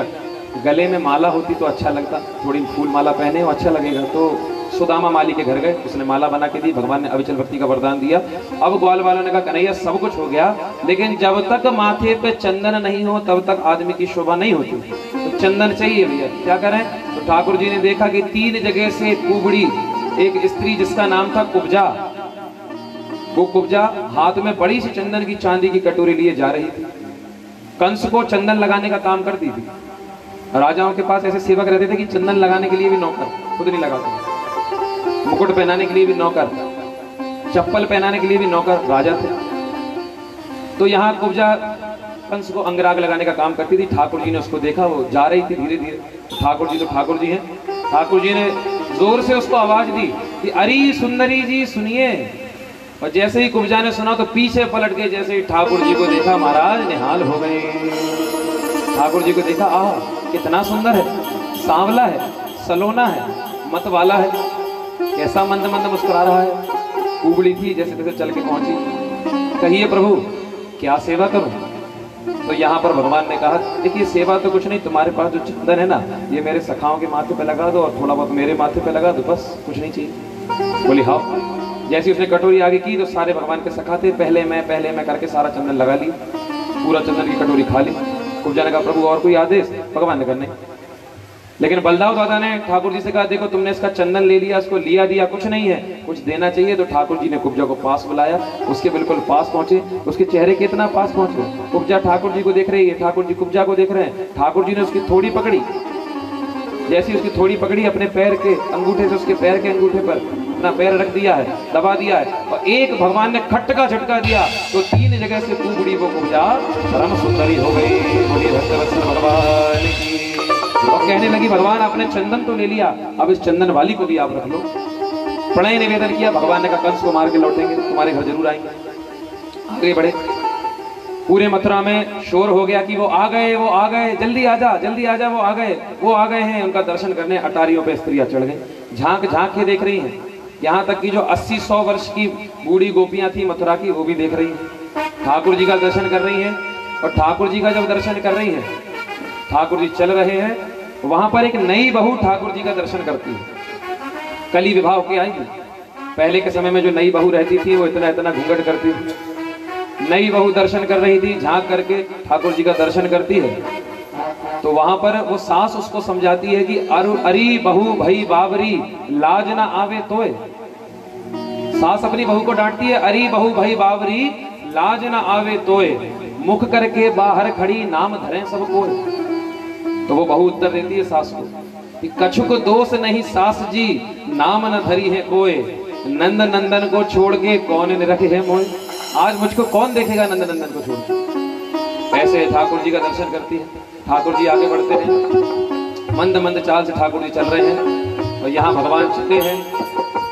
Speaker 2: गले में माला होती तो अच्छा लगता, थोड़ी फूल माला पहने हो अच्छा लगेगा। तो सुदामा माली के घर गए, उसने माला बना के दी, भगवान ने अविचल भक्ति का वरदान दिया। अब ग्वाल वालों ने कहा कन्हैया सब कुछ हो गया, लेकिन जब तक माथे पे चंदन नहीं हो तब तक आदमी की शोभा नहीं होती, तो चंदन चाहिए भैया, क्या करें? तो ठाकुर जी ने देखा कि 3 जगह से कुबड़ी एक स्त्री जिसका नाम था कुब्जा, वो कुब्जा हाथ में बड़ी सी चंदन की चांदी की कटोरी लिए जा रही थी। कंस को चंदन लगाने का काम करती थी। राजाओं के पास ऐसे सेवक रहते थे कि चंदन लगाने के लिए भी नौकर, खुद नहीं लगाते, मुकुट पहनाने के लिए भी नौकर, चप्पल पहनाने के लिए भी नौकर राजा थे। तो यहाँ कुब्जा कंस को अंगराग लगाने का काम करती थी। ठाकुर जी ने उसको देखा, वो जा रही थी धीरे धीरे। ठाकुर जी तो ठाकुर जी हैं। ठाकुर जी ने जोर से उसको आवाज दी कि अरे सुंदरी जी सुनिए। और जैसे ही कुब्जा ने सुना तो पीछे पलट गए। जैसे ही ठाकुर जी को देखा महाराज निहाल हो गए। ठाकुर जी को देखा, आह कितना सुंदर है, सांवला है, सलोना है, मत वाला है, कैसा मंद मंद मुस्कुरा रहा है। कुबड़ी थी, जैसे तैसे चल के पहुंची। कहिए प्रभु क्या सेवा करूं? तो यहाँ पर भगवान ने कहा देखिए सेवा तो कुछ नहीं, तुम्हारे पास जो चंदन है ना ये मेरे सखाओं के माथे पे लगा दो और थोड़ा बहुत मेरे माथे पे लगा दो, बस कुछ नहीं चाहिए। बोली हाँ। जैसे उसने कटोरी आगे की तो सारे भगवान के सखा थे, पहले मैं करके सारा चंदन लगा ली, पूरा चंदन की कटोरी खा ली। कुब्जा ने कहा प्रभु और कोई आदेश? भगवान ने कहा नहीं। लेकिन बलदाऊ दादा ने ठाकुर जी से कहा देखो तुमने इसका चंदन ले लिया, इसको लिया दिया कुछ नहीं है, कुछ देना चाहिए। तो ठाकुर जी ने कुब्जा को पास बुलाया, उसके बिल्कुल पास पहुंचे, उसके चेहरे के इतना पास पहुंचे। कुब्जा ठाकुर जी को देख रही है, ठाकुर जी कुब्जा को देख रहे हैं। ठाकुर जी ने उसकी थोड़ी पकड़ी, जैसी उसकी थोड़ी पकड़ी अपने पैर के अंगूठे से उसके पैर के अंगूठे पर अपना पैर रख दिया है, दबा दिया है, और एक भगवान ने खटका झटका दिया तो 3 जगह से कुबड़ी वो कुब्जा परम सुंदरी हो गई। भगवान की। और कहने लगी भगवान आपने चंदन तो ले लिया, अब इस चंदन वाली को भी आप रख लो। प्रणय निवेदन किया। भगवान ने कहा कंस को मार के लौटेंगे, तुम्हारे घर जरूर आएंगे। आगे बढ़े। पूरे मथुरा में शोर हो गया कि वो आ गए, जल्दी आ जा, वो आ गए हैं। उनका दर्शन करने अटारियों पे स्त्रियां चढ़ गई, झांक झांक के देख रही हैं। यहाँ तक कि जो 80-100 वर्ष की बूढ़ी गोपियां थी मथुरा की, वो भी देख रही हैं। ठाकुर जी का दर्शन कर रही हैं। और ठाकुर जी का जब दर्शन कर रही हैं, ठाकुर जी चल रहे हैं, वहां पर एक नई बहू ठाकुर जी का दर्शन करती है। कली विवाह होके आई। पहले के समय में जो नई बहू रहती थी वो इतना इतना घूंघट करती थी। नई बहू दर्शन कर रही थी, झांक करके ठाकुर जी का दर्शन करती है। तो वहां पर वो सास उसको समझाती है कि अरी बहू भई बाबरी, लाज ना आवे तोए। सास अपनी बहू को डांटती है, अरी बहू भई बाबरी, लाज ना आवे तोए, मुख करके बाहर खड़ी नाम धरे सब कोय। तो वो बहू उत्तर देती है सास को कि कछुक दोष नहीं सास जी, नाम न धरी है कोय, नंद नंदन को छोड़ के कौन निरखे है मोय। आज मुझको कौन देखेगा नंद नंदन को छोड़ के। ऐसे ठाकुर जी का दर्शन करती है। ठाकुर जी आगे बढ़ते हैं, मंद मंद चाल से ठाकुर जी चल रहे हैं। और यहाँ भगवान छिपे हैं।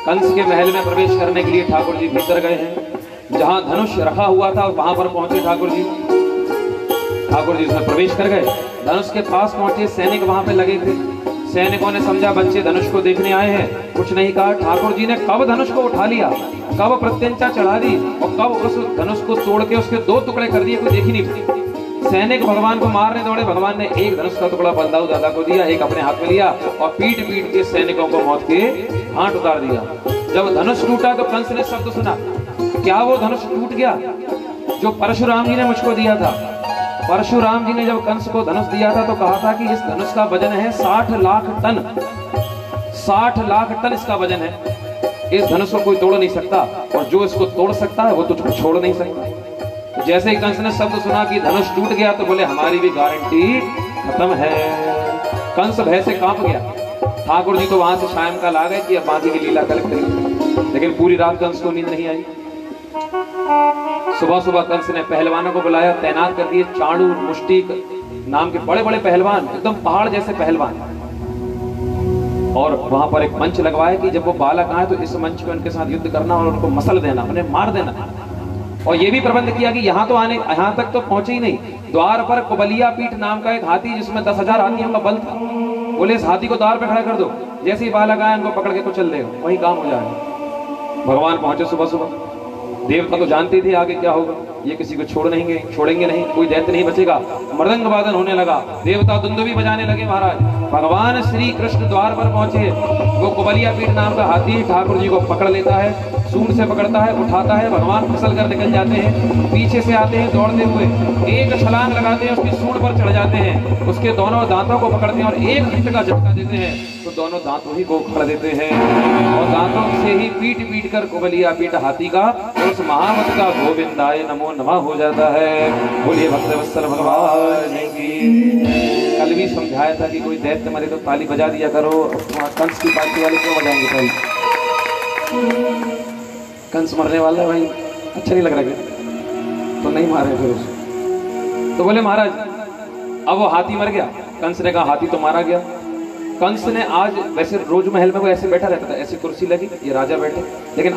Speaker 2: कंस के महल में प्रवेश करने के लिए ठाकुर जी भीतर गए हैं। जहाँ धनुष रखा हुआ था वहां पर पहुंचे ठाकुर जी। ठाकुर जी उसमें प्रवेश कर गए। धनुष के पास पहुंचे, सैनिक वहां पे लगे थे। सैनिकों ने समझा बच्चे धनुष को देखने आए हैं, कुछ नहीं कहा। ठाकुर जी ने कब धनुष को उठा लिया, कब प्रत्यंचा चढ़ा दी और कब उस धनुष को तोड़ के उसके 2 टुकड़े कर दिए, कोई देख ही नहीं। सैनिक भगवान को मारने दौड़े। भगवान ने एक धनुष का टुकड़ा बलदाऊ दादा को दिया, एक अपने हाथ में लिया और पीट पीट के सैनिकों को मौत के घाट उतार दिया। जब धनुष टूटा तो कंस ने शब्द सुना, क्या वो धनुष टूट गया जो परशुराम जी ने मुझको दिया था। परशुराम जी ने जब कंस को धनुष दिया था तो कहा था कि इस धनुष का वजन है 60 लाख टन। 60 लाख टन इसका वजन है। इस धनुष को कोई तोड़ नहीं सकता और जो इसको तोड़ सकता है वो तुझको छोड़ नहीं सकता। जैसे ही कंस ने शब्द सुना कि धनुष टूट गया तो बोले हमारी भी गारंटी खत्म है। कंस भय से कांप गया। ठाकुर जी तो वहां से सायंकाल आ गए कि अब बाकी की लीला कल करेंगे। लेकिन पूरी रात कंस को नींद नहीं आई। सुबह सुबह कंस ने पहलवानों को बुलाया, तैनात कर दिए। चाणू, मुष्टिक नाम के बड़े बड़े पहलवान, एकदम पहाड़ जैसे पहलवान। और वहां पर एक मंच लगवाया कि जब वो बालक आए तो इस मंच पे उनके साथ युद्ध करना और उनको मसल देना, उन्हें मार देना। और ये भी प्रबंध किया कि यहाँ तक तो पहुंचे ही नहीं। द्वार पर कुबलिया पीठ नाम का एक हाथी जिसमें 10,000 हाथियों का बल था, बोले इस हाथी को द्वार पे खड़ा कर दो, जैसे ही बालक आए उनको पकड़ के कुचल देगा, वही काम हो जाएगा। भगवान पहुंचे सुबह सुबह। देवता तो जानते थे आगे क्या होगा, ये किसी को छोड़ेंगे नहीं, कोई दैत्य नहीं बचेगा। मृदंग वादन होने लगा, देवता दुंदुभी बजाने लगे। महाराज भगवान श्री कृष्ण द्वार पर पहुंचे। वो कुबलिया पीठ नाम का हाथी ठाकुर जी को पकड़ लेता है, सूंड से पकड़ता है, उठाता है। भगवान फिसल कर निकल जाते हैं। पीछे से आते हैं दौड़ते हुए, एक छलांग लगाते हैं, उसकी सूंड पर चढ़ जाते हैं, उसके दोनों दांतों को पकड़ते हैं और एक हिट का झटका देते हैं तो दोनों दांतों ही को उखाड़ देते हैं। और दांतों से ही पीट पीट कर कुबलिया पीठ हाथी का और उस महावत का गोविंदाय नमो नमः हो जाता है। बोलिए भक्तवत्सल भगवान की। कल भी समझाया था कि कोई दैत्य मरे तो ताली बजा दिया करो। कंस की पार्टी वाले क्यों बजाएंगे ताली? कंस मरने वाला है भाई, अच्छा नहीं लग रहा तो नहीं मारे फिर उसको। तो बोले महाराज अब वो हाथी मर गया। कंस ने कहा हाथी तो मारा गया। कंस ने आज, वैसे रोज महल में वो ऐसे बैठा रहता था, ऐसी कुर्सी लगी, ये राजा बैठे, लेकिन